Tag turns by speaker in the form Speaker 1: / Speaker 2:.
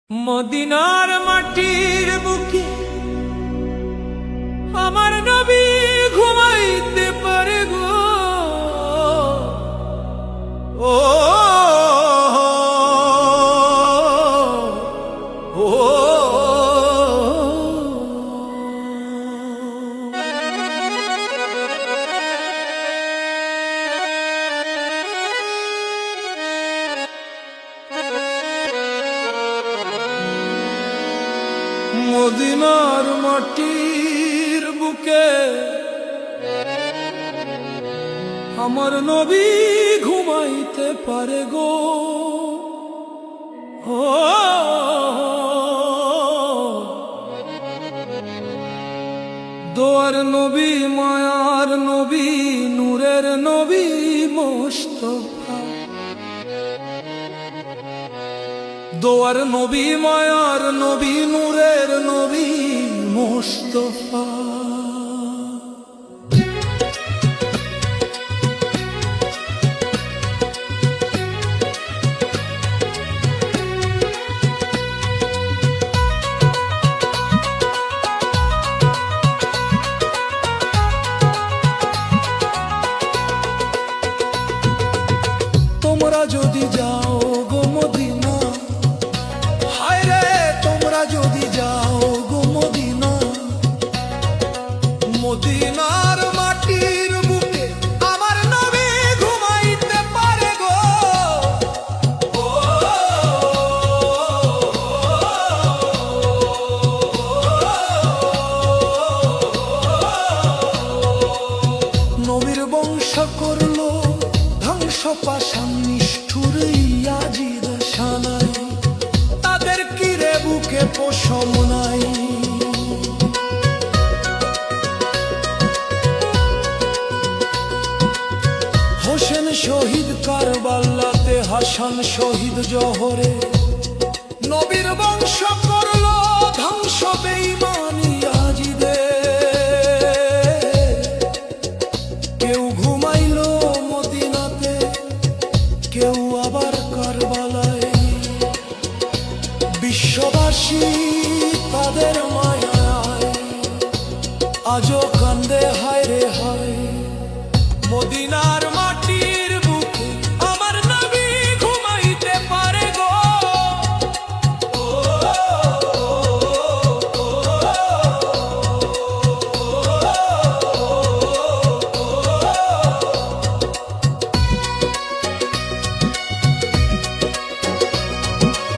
Speaker 1: মদিনার মাটির বুকে আমার নবী ঘুমাইতে পারে গো। ও মদিনার মাটির বুকে আমার নবী ঘুমাইতে পারে গো। ও দোয়ার নবী, মায়ার নবী, নূরের নবী মুস্তাফা। দোয়ার নবী, মায়ার নবী, নূরের নবী মুস্তাফা। তোমরা যদি যাও গো মদিনা, হায় রে তোমরা যদি যাও গো মদিনা, মদিনার মাটির বুকে আমার নবী ঘুমাইতে পারে গো। নবীর বংশ করলো ধ্বংস, পাষাণ নিষ্ঠুর ইয়াজিদ শানাই, তাদের কিরে বুকে পশম নাই। হোসেন শহীদ কারবালাতে, হাসান শহীদ জোহরে, নবীর বংশ করলো ধ্বংস বেঈমান ইয়াজিদে। কেউ ঘুমাইলো মদিনাতে, কেউ আবার কারবালায়। বিশ্ববাসী তাদের মায়ায় আজও